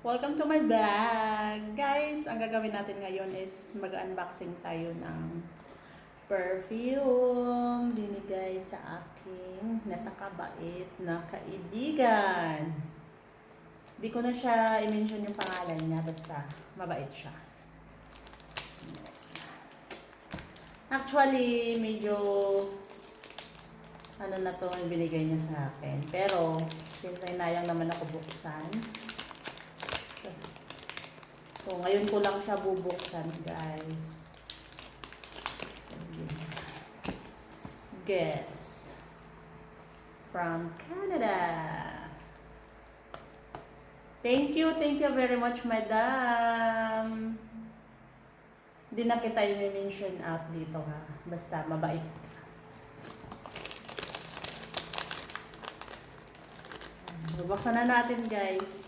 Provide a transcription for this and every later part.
Welcome to my vlog! Guys, ang gagawin natin ngayon is mag-unboxing tayo ng perfume binigay sa aking napakabait na kaibigan. Di ko na siya i-mention yung pangalan niya, basta mabait siya. Yes. Actually, medyo ano na to yung binigay niya sa akin. Pero, since inayang naman ako buksan, so, ngayon ko lang siya bubuksan, guys. Guess. From Canada. Thank you very much, madam. Hindi na kita yung mention out dito, ha. Basta, mabait. Bubuksan na natin, guys.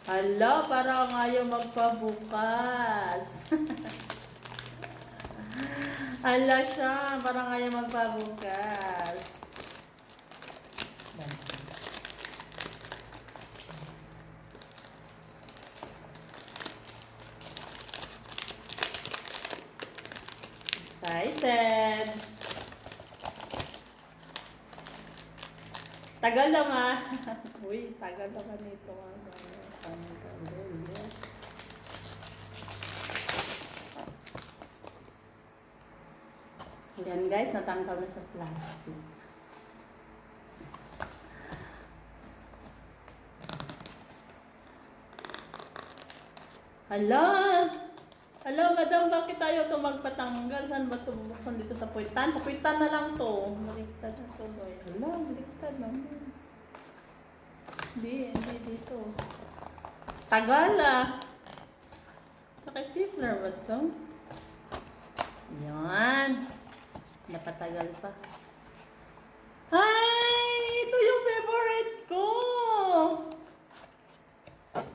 Hala, parang ayaw magpabukas. Hala siya, parang ayaw magpabukas. Excited. Tagal lang ah. Uy, tagal naman ito ah. Yan guys, natanggal na sa plastic. Hala! Hala, madam, bakit tayo ito magpatanggal? Saan ba ito bubuksan dito sa puwitan? Sa puwitan na lang to. Baliktad na to, boy. Hala, baliktad naman. Hindi dito. Tagal ah. Naka-stapler ba ito? Yan. Napatagal pa. Ay! Ito yung favorite ko!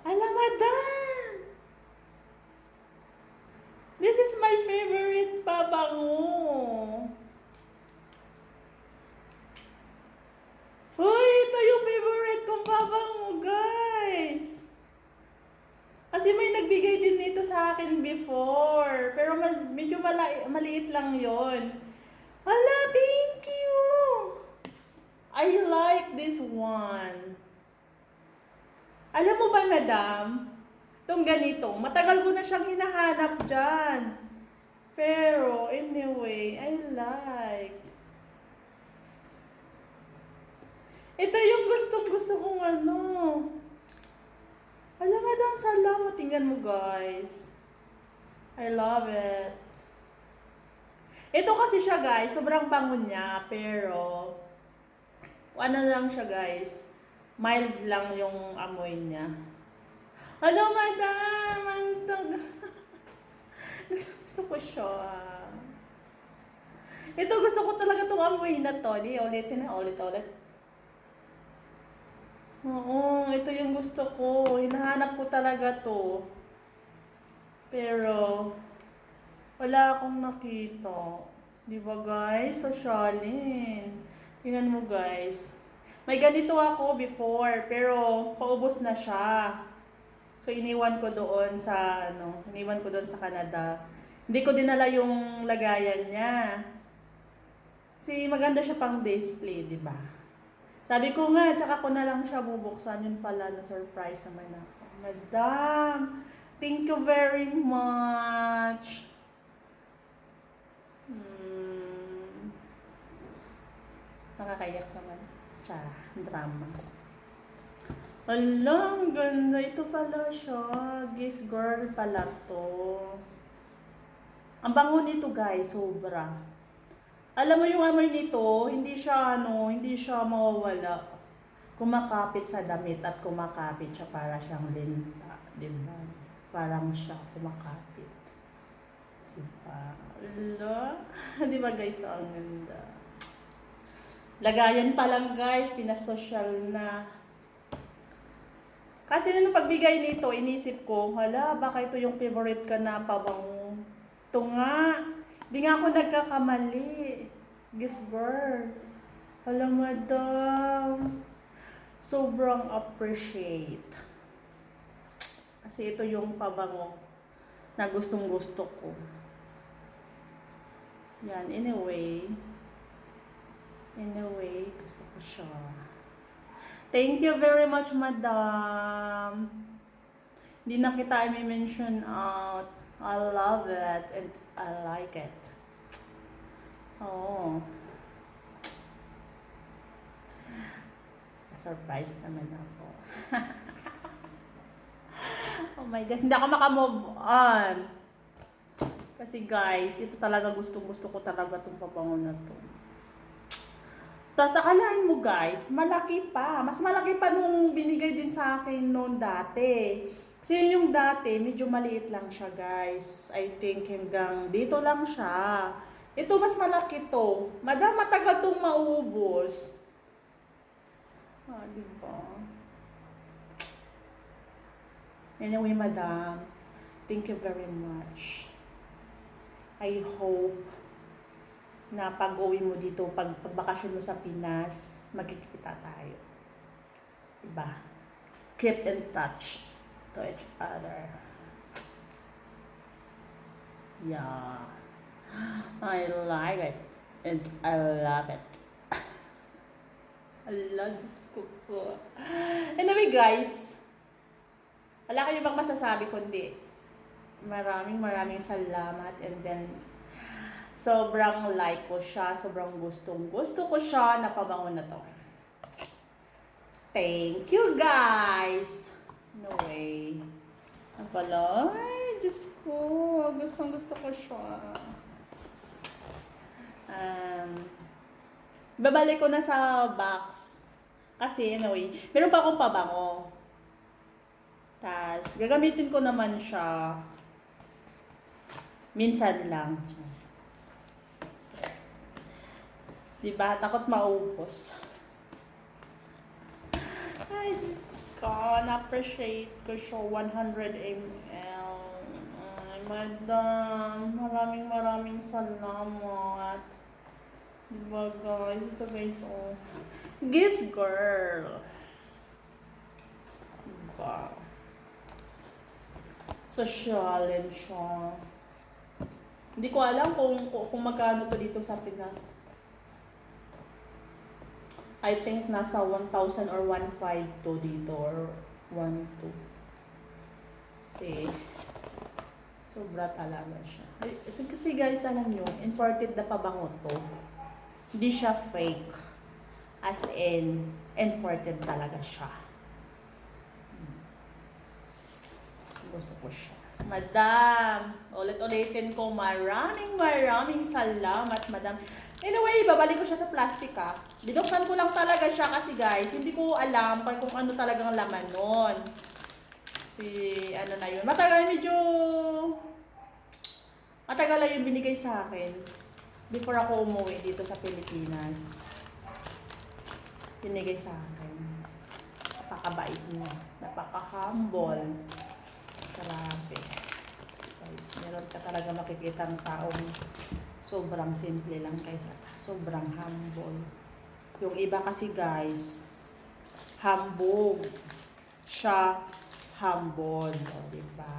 Alam, madam! This is my favorite pabango. Uy! Ito yung favorite kong pabango, guys! Kasi may nagbigay din nito sa akin before. Pero medyo maliit lang yon. Hala, thank you! I like this one. Alam mo ba, madam? Itong ganito, matagal ko na siyang hinahanap dyan. Pero, anyway, I like. Ito yung gusto kong ano. Alam, madam, salamat. Tingnan mo, guys. I love it. Ito kasi siya, guys. Sobrang bango niya. Pero, ano lang siya, guys. Mild lang yung amoy niya. Alam, madam. Gusto ko siya. Ito, gusto ko talaga itong amoy na to. Di, ulitin na. Ulit. Oo, ito yung gusto ko. Hinahanap ko talaga to. Pero, wala akong nakita. Di ba guys? Sosyalin. Tingnan mo guys. May ganito ako before, pero paubos na siya. So, iniwan ko doon sa Canada. Hindi ko dinala yung lagayan niya. Kasi maganda siya pang display, di ba? Sabi ko nga, tsaka ko na lang siya bubuksan. Yun pala, na-surprise naman ako. Madam, thank you very much. Nakakayak naman. Tsaka, drama. Alam, ganda. Ito pala siya. Guess girl pala to. Ang bango nito guys, sobra. Alam mo yung amoy nito, hindi siya mawawala. Kumakapit sa damit at kumakapit siya para siyang linta, di ba? Parang siya kumakapit. Di ba? Ala, di ba guys, ang ganda. Lagayan pa lang guys, pinasosyal na. Kasi nung pagbigay nito, inisip ko, hala, baka ito yung favorite ka na pabango. Ito nga. Di nga ako nagkakamali. Guess girl. Alam, madam. Sobrang appreciate. Kasi ito yung pabango na gustong gusto ko. Yan, anyway, gusto ko siya. Thank you very much, madam. Hindi na kita i-mention out. I love it and I like it. Oh. Surprised naman ako. Oh my gosh, hindi ako makamove on. Kasi guys, ito talaga gusto ko talaga itong pabango na to. Tapos akalain mo guys, malaki pa. Mas malaki pa nung binigay din sa akin noon dati. Kasi yung dati, medyo maliit lang siya guys. I think hanggang dito lang siya. Ito mas malaki to. Madam, matagal tong maubos. Ah, diba? Anyway, madam, thank you very much. I hope na pag-uwi mo dito, pagbakasyon mo sa Pinas, magkikita tayo. Diba? Keep in touch to each other. Yeah. I like it. And I love it. Allah, Diyos ko po. Anyway guys, wala kayo bang masasabi kundi maraming salamat, and then sobrang like ko siya, sobrang gusto ko siya na pabango na to. Thank you guys. No way. Ang pala, ay Diyos ko, gusto ko siya. Babalik ko na sa box. Kasi anyway, meron pa akong pabango. Tas, gagamitin ko naman siya minsan lang. So, diba? Takot maubos. Ay, Diyos ko. Na-appreciate ko siya. 100 ml. Ay, madam. Maraming salamat. Diba guys? Ito guys, oh. Guess girl. Diba? Sosyalin siya. Hindi ko alam kung magkano to dito sa Pinas. I think nasa 1,000 or 1,500 to dito, or 1,200. See? Sobra talaga siya. Kasi guys, alam nyo, imported na pabango to. Hindi siya fake. As in, imported talaga siya. Gusto ko siya. Madam, ulit-ulitin ko, maraming salamat, madam. Anyway, babalik ko siya sa plastic ha. Binuksan ko lang talaga siya kasi guys, hindi ko alam kung ano talagang laman nun. Ano na yun. Matagal lang yung binigay sa akin. Before ako umuwi dito sa Pilipinas. Binigay sa akin. Napakabait niya. Napaka-humble. Grabe. Guys, meron ka talaga makikita ng taong sobrang simple lang kaysa sobrang humble. Yung iba kasi guys, hambog. Siya, humble. O, diba?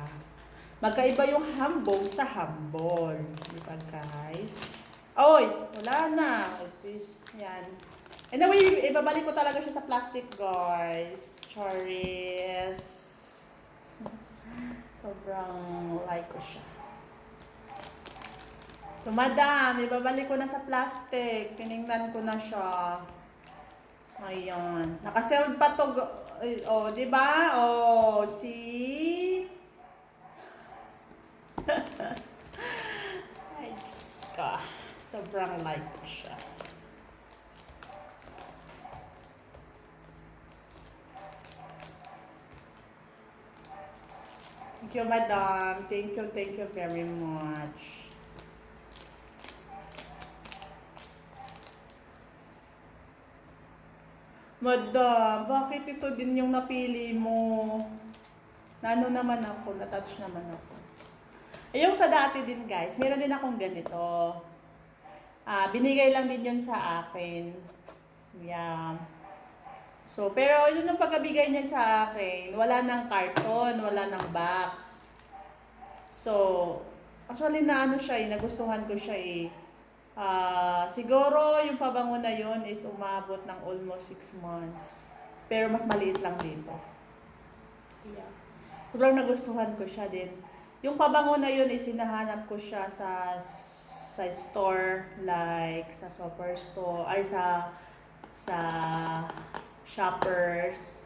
Magkaiba yung hambog sa humble. Diba guys? Oy, wala na. Sis, yan. Anyway, ibabalik ko talaga siya sa plastic, guys. Charis. Sobrang like ko siya. So, madam, ibabalik ko na sa plastic. Tinignan ko na siya. Ayan. Nakasealed pa to. Oh, di ba? Oh, see? Ay, Diyos ka. Sobrang like ko siya. Thank you, madam. Thank you very much. Madam, bakit ito din yung napili mo? Nano naman ako, natouch naman ako. Yung sa dati din guys, meron din akong ganito. Binigay lang din yun sa akin. Yeah. So, pero yun ang pagkabigay niya sa akin. Wala ng karton, wala ng box. So, actually na ano siya nagustuhan ko siya siguro yung pabango na yun is umabot ng almost 6 months. Pero mas maliit lang dito. Yeah. Sobrang nagustuhan ko siya din. Yung pabango na yun is hinahanap ko siya sa store, like sa superstore, ay sa shoppers.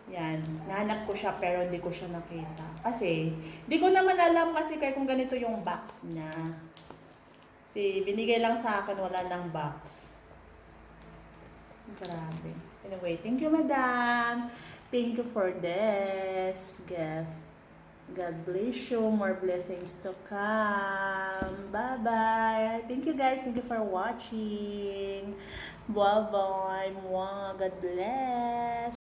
Yan, nahanap ko siya pero hindi ko siya nakita. Kasi, hindi ko naman alam kasi kung ganito yung box niya. Binigay lang sa akin, wala ng box. Grabe. Anyway, thank you, madam. Thank you for this gift. God bless you. More blessings to come. Bye-bye. Thank you, guys. Thank you for watching. Bye-bye. God bless.